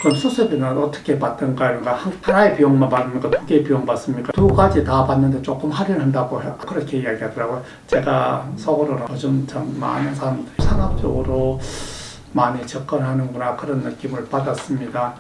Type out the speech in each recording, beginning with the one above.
그럼 수술비는 어떻게 받던가요? 하나의 비용만 받습니까? 두 개의 비용 받습니까? 두 가지 다 받는데 조금 할인한다고 그렇게 이야기하더라고요. 제가 속으로는 요즘 참 많은 사람들이 상업적으로 많이 접근하는구나 그런 느낌을 받았습니다.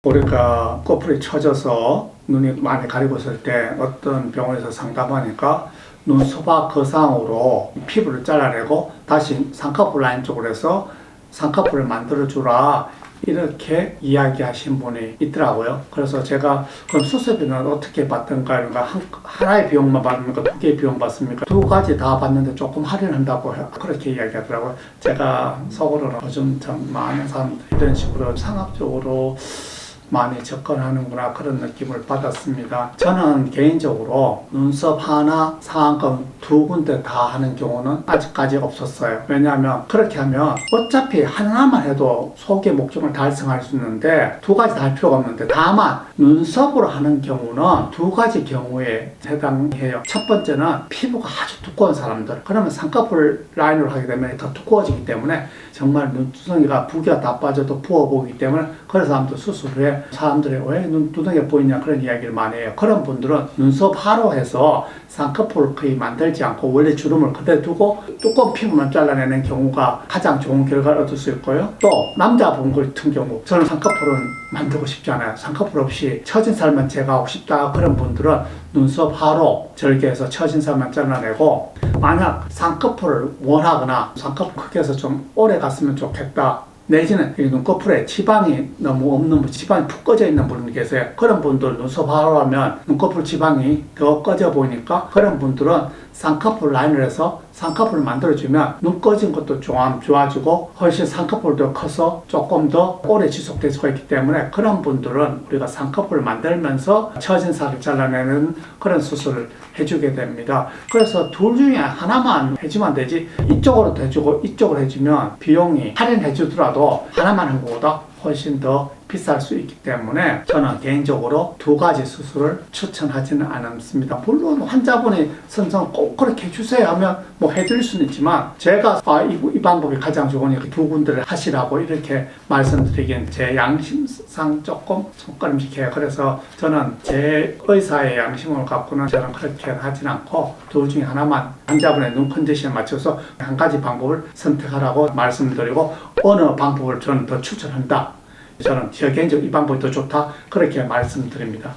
우리가 코풀이 처져서 눈이 많이 가리고 있을 때 어떤 병원에서 상담하니까 눈썹과 거상으로 피부를 잘라내고 다시 쌍꺼풀 라인 쪽으로 해서 쌍꺼풀을 만들어주라 이렇게 이야기하신 분이 있더라고요. 그래서 제가 그럼 수술비는 어떻게 받던가요? 하나의 비용만 받습니까? 두 개의 비용 받습니까? 두 가지 다 받는데 조금 할인한다고 그렇게 이야기하더라고요. 제가 속으로는 요즘 참 많은 사람들이 이런 식으로 상업적으로 많이 접근하는구나 그런 느낌을 받았습니다. 저는 개인적으로 눈썹 하나, 상안검 두 군데 다 하는 경우는 아직까지 없었어요. 왜냐하면 그렇게 하면 어차피 하나만 해도 소개 목적을 달성할 수 있는데 두 가지 다 할 필요가 없는데, 다만 눈썹으로 하는 경우는 두 가지 경우에 해당해요. 첫 번째는 피부가 아주 두꺼운 사람들, 그러면 쌍꺼풀 라인으로 하게 되면 더 두꺼워지기 때문에 정말 눈두덩이가 붓기가 다 빠져도 부어 보이기 때문에 그런 사람들 수술 후에 사람들이 왜 눈두덩이가 보이냐 그런 이야기를 많이 해요. 그런 분들은 눈썹 하로 해서 쌍꺼풀을 거의 만들지 않고 원래 주름을 그대로 두고 두꺼운 피부만 잘라내는 경우가 가장 좋은 결과를 얻을 수 있고요. 또 남자분 같은 경우, 저는 쌍꺼풀은 만들고 싶지 않아요. 쌍꺼풀 없이 처진 살만 제거하고 싶다 그런 분들은 눈썹 하로 절개해서 처진 살만 잘라내고, 만약 쌍꺼풀을 원하거나 쌍꺼풀 크기에서 좀 오래 갔으면 좋겠다, 내지는 눈꺼풀에 지방이 너무 없는 분, 지방이 푹 꺼져 있는 분이 계세요. 그런 분들 눈썹 하로 하면 눈꺼풀 지방이 더 꺼져 보이니까 그런 분들은 쌍꺼풀 라인을 해서 쌍꺼풀을 만들어주면 눈 꺼진 것도 좋아지고 훨씬 쌍꺼풀도 커서 조금 더 오래 지속될 수가 있기 때문에 그런 분들은 우리가 쌍꺼풀을 만들면서 처진 살을 잘라내는 그런 수술을 해주게 됩니다. 그래서 둘 중에 하나만 해주면 되지, 이쪽으로 해주고 이쪽으로 해주면 비용이 할인해주더라도 하나만 한 것보다 훨씬 더 비쌀 수 있기 때문에 저는 개인적으로 두 가지 수술을 추천하지는 않습니다. 물론 환자분이 선성 꼭 그렇게 해주세요 하면 뭐 해드릴 수는 있지만, 제가 이 방법이 가장 좋으니까 두 군데를 하시라고 이렇게 말씀드리기엔 제 양심상 조금 손가림직해요. 그래서 저는 제 의사의 양심을 갖고는 저는 그렇게 하진 않고 둘 중에 하나만 환자분의 눈 컨디션에 맞춰서 한 가지 방법을 선택하라고 말씀드리고, 어느 방법을 저는 더 추천한다, 저는 제 개인적으로 이 방법이 더 좋다 그렇게 말씀드립니다.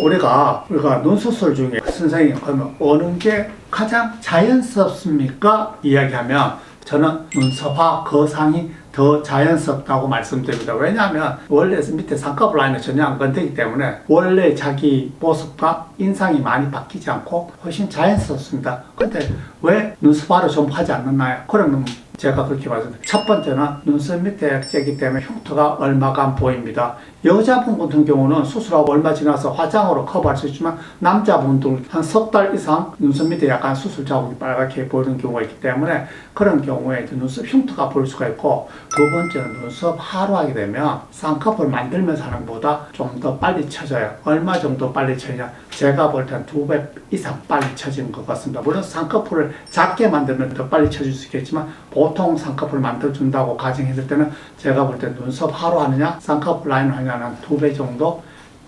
우리가 눈수술 중에 선생님 그러면 어느 게 가장 자연스럽습니까? 이야기하면 저는 눈썹과 거상이 더 자연스럽다고 말씀드립니다. 왜냐하면 원래 밑에 쌍꺼풀 라인은 전혀 안 건드리기 때문에 원래 자기 모습과 인상이 많이 바뀌지 않고 훨씬 자연스럽습니다. 근데 왜 눈썹하러 전부 하지 않나요? 그러면 제가 그렇게 말씀드립니다. 첫 번째는 눈썹 밑에 째기 때문에 흉터가 얼마간 보입니다. 여자분 같은 경우는 수술하고 얼마 지나서 화장으로 커버할 수 있지만, 남자분들 한 석 달 이상 눈썹 밑에 약간 수술 자국이 빨갛게 보이는 경우가 있기 때문에 그런 경우에 눈썹 흉터가 보일 수가 있고, 두 번째는 눈썹 하로 하게 되면 쌍꺼풀 만들면서 하는 것보다 좀 더 빨리 쳐져요. 얼마 정도 빨리 쳐지냐, 제가 볼 땐 2배 이상 빨리 쳐지는 것 같습니다. 물론 쌍꺼풀을 작게 만들면 더 빨리 쳐질 수 있겠지만, 보통 쌍꺼풀을 만들어준다고 가정했을 때는 제가 볼 때 눈썹 하로 하느냐 쌍꺼풀 라인을 하느냐는 2배 정도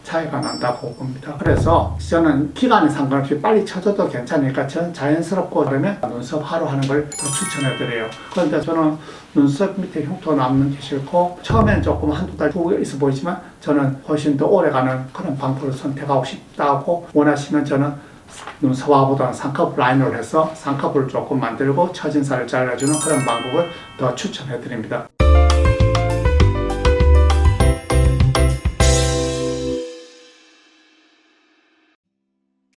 차이가 난다고 봅니다. 그래서 저는 기간에 상관없이 빨리 쳐줘도 괜찮으니까 저는 자연스럽고 그러면 눈썹 하로 하는 걸 더 추천해드려요. 그런데 저는 눈썹 밑에 흉터 남는 게 싫고 처음에는 조금 한두 달 후에 있어 보이지만 저는 훨씬 더 오래가는 그런 방법을 선택하고 싶다고 원하시면 저는 눈썹화보다는 쌍꺼풀 라인을 해서 쌍꺼풀을 조금 만들고 처진 살을 잘라주는 그런 방법을 더 추천해드립니다.